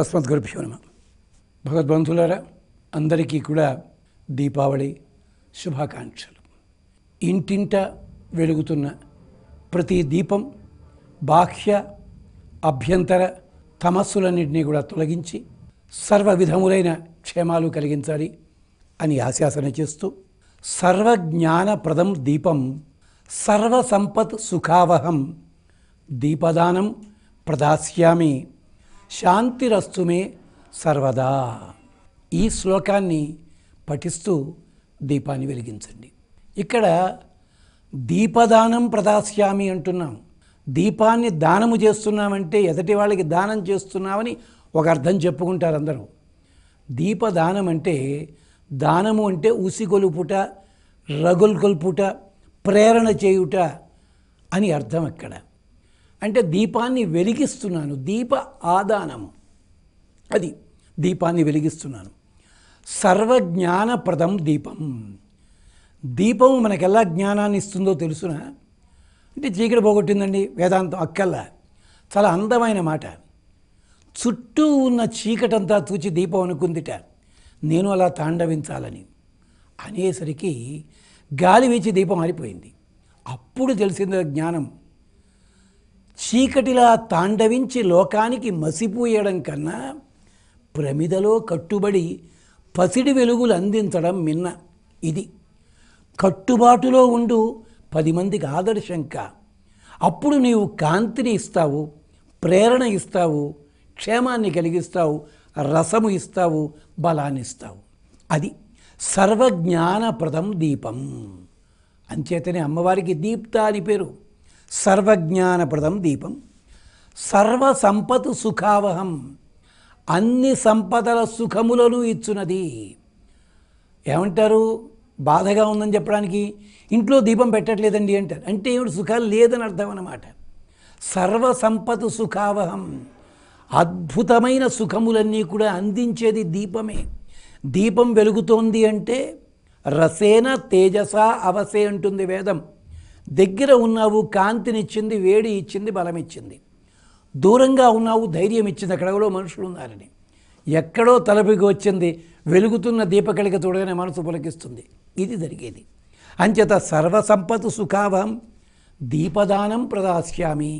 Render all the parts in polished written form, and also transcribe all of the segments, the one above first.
అస్మద్గురుభ్యో నమః. భగవద్బంధులారా, అందరికీ కూడా దీపావళి శుభాకాంక్షలు. ఇంటింట వెలుగుతున్న ప్రతి దీపం బాహ్య అభ్యంతర తమస్సులన్నింటినీ కూడా తొలగించి సర్వ విధములైన క్షేమాలు కలిగించాలి అని ఆశాసన చేస్తూ, సర్వజ్ఞానప్రదం దీపం సర్వసంపత్ సుఖావహం దీపదానం ప్రదాస్యామి శాంతిరస్తు మే సర్వదా. ఈ శ్లోకాన్ని పఠిస్తూ దీపాన్ని వెలిగించండి. ఇక్కడ దీపదానం ప్రదాస్యామి అంటున్నాం. దీపాన్ని దానము చేస్తున్నామంటే ఎదటి వాళ్ళకి దానం చేస్తున్నామని ఒక అర్థం చెప్పుకుంటారు అందరూ. దీపదానం అంటే, దానము అంటే ఉసిగొలుపుట, రగుల్కొల్పుట, ప్రేరణ చేయుట అని అర్థం. అక్కడ అంటే దీపాన్ని వెలిగిస్తున్నాను, దీప ఆదానము, అది దీపాన్ని వెలిగిస్తున్నాను. సర్వజ్ఞానప్రదం దీపం. దీపం మనకెలా జ్ఞానాన్ని ఇస్తుందో తెలుసునా? అంటే చీకటి పోగొట్టిందండి వేదాంతం అక్కల్లా. చాలా అందమైన మాట. చుట్టూ ఉన్న చీకటంతా తూచి దీపం అనుకుందిట నేను అలా తాండవించాలని. అనేసరికి గాలి వీచి దీపం ఆరిపోయింది. అప్పుడు తెలిసింది జ్ఞానం. చీకటిలా తాండవించి లోకానికి మసిపోయడం కన్నా ప్రమిదలో కట్టుబడి పసిడి వెలుగులు అందించడం మిన్న. ఇది కట్టుబాటులో ఉండు, 10 మందికి ఆదర్శంగా. అప్పుడు నీవు కాంతిని ఇస్తావు, ప్రేరణ ఇస్తావు, క్షేమాన్ని కలిగిస్తావు, రసము ఇస్తావు, బలాన్ని ఇస్తావు. అది సర్వజ్ఞానప్రదం దీపం. అంచేతనే అమ్మవారికి దీప్త అని పేరు. సర్వజ్ఞానప్రదం దీపం సర్వసంపత్ సుఖావహం. అన్ని సంపదల సుఖములను ఇచ్చున్నది. ఏమంటారు? బాధగా ఉందని చెప్పడానికి ఇంట్లో దీపం పెట్టట్లేదండి అంటారు. అంటే ఏమిటి? సుఖాలు లేదని అర్థం అన్నమాట. సర్వసంపత్ సుఖావహం, అద్భుతమైన సుఖములన్నీ కూడా అందించేది దీపమే. దీపం వెలుగుతోంది అంటే రసేన తేజస అవసే అంటుంది వేదం. దగ్గర ఉన్నావు, కాంతినిచ్చింది, వేడి ఇచ్చింది, బలం ఇచ్చింది. దూరంగా ఉన్నావు, ధైర్యం ఇచ్చింది. అక్కడెవరో మనుషులు ఉన్నారని. ఎక్కడో తలపికి వచ్చింది, వెలుగుతున్న దీపకళిక చూడగానే మనసు పులకిస్తుంది. ఇది జరిగేది. అంచేత సర్వసంపత్ సుఖావహం దీపదానం ప్రదాస్యామి.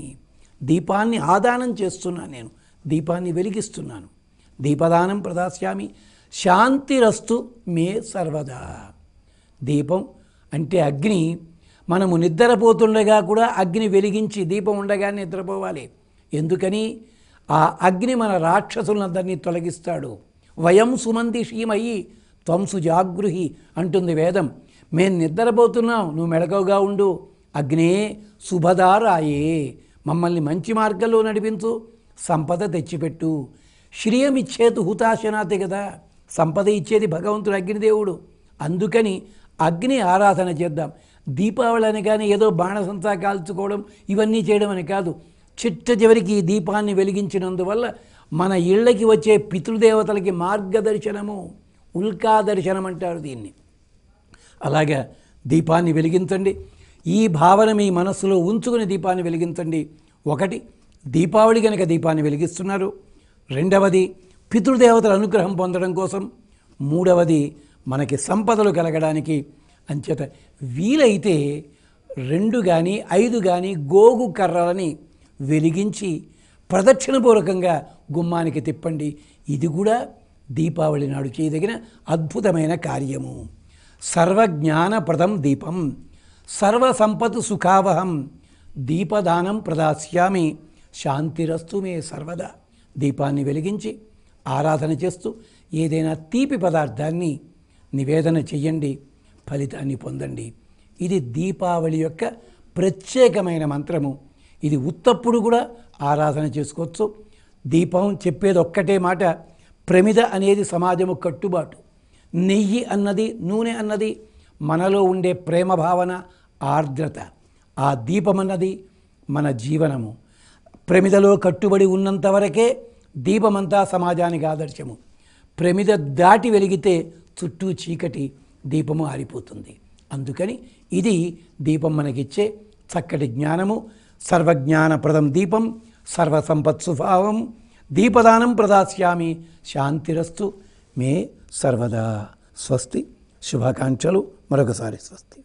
దీపాన్ని ఆదానం చేస్తున్నాను నేను, దీపాన్ని వెలిగిస్తున్నాను. దీపదానం ప్రదాస్యామి శాంతిరస్తు మే సర్వదా. దీపం అంటే అగ్ని. మనము నిద్రపోతుండగా కూడా అగ్ని వెలిగించి, దీపం ఉండగానే నిద్రపోవాలి. ఎందుకని? ఆ అగ్ని మన రాక్షసులందరినీ తొలగిస్తాడు. వయం సుమంతి క్షీమయి త్వంసు జాగృహి అంటుంది వేదం. మేము నిద్రపోతున్నాం, నువ్వు మెళకువగా ఉండు. అగ్నే శుభదారాయే, మమ్మల్ని మంచి మార్గంలో నడిపించు, సంపద తెచ్చిపెట్టు. శ్రియమిచ్చేతు హుతాశనాథే కదా, సంపద ఇచ్చేది భగవంతుడు, అగ్నిదేవుడు. అందుకని అగ్ని ఆరాధన చేద్దాం. దీపావళి అని కానీ ఏదో బాణసంచా కాల్చుకోవడం ఇవన్నీ చేయడం అని కాదు. చిట్ట చివరికి ఈ దీపాన్ని వెలిగించినందువల్ల మన ఇళ్ళకి వచ్చే పితృదేవతలకి మార్గదర్శనము, ఉల్కా దర్శనం అంటారు దీన్ని. అలాగా దీపాన్ని వెలిగించండి. ఈ భావన మీ మనస్సులో ఉంచుకుని దీపాన్ని వెలిగించండి. ఒకటి, దీపావళి కనుక దీపాన్ని వెలిగిస్తున్నారు. రెండవది, పితృదేవతల అనుగ్రహం పొందడం కోసం. మూడవది, మనకి సంపదలు కలగడానికి. అంచేత వీలైతే 2 కానీ 5 కానీ గోగు కర్రలని వెలిగించి ప్రదక్షిణపూర్వకంగా గుమ్మానికి తిప్పండి. ఇది కూడా దీపావళి నాడు చేయదగిన అద్భుతమైన కార్యము. సర్వజ్ఞానప్రదం దీపం సర్వసంపత్ సుఖావహం దీపదానం ప్రదాస్యామి శాంతిరస్తు మే సర్వదా. దీపాన్ని వెలిగించి ఆరాధన చేస్తూ ఏదైనా తీపి పదార్థాన్ని నివేదన చెయ్యండి, ఫలితాన్ని పొందండి. ఇది దీపావళి యొక్క ప్రత్యేకమైన మంత్రము. ఇది ఉత్తప్పుడు కూడా ఆరాధన చేసుకోవచ్చు. దీపం చెప్పేది ఒక్కటే మాట, ప్రమిద అనేది సమాజము కట్టుబాటు. నెయ్యి అన్నది, నూనె అన్నది మనలో ఉండే ప్రేమ భావన, ఆర్ద్రత. ఆ దీపం అన్నది మన జీవనము. ప్రమిదలో కట్టుబడి ఉన్నంత వరకే దీపమంతా సమాజానికి ఆదర్శము. ప్రమిద దాటి వెలిగితే చుట్టూ చీకటి, దీపము ఆరిపోతుంది. అందుకని ఇది దీపం మనకిచ్చే చక్కటి జ్ఞానము. సర్వజ్ఞానప్రదం దీపం సర్వసంపత్సుభావం దీపదానం ప్రదాస్యామి. శాంతిరస్తు మే సర్వదా. స్వస్తి. శుభాకాంక్షలు. మరొకసారి స్వస్తి.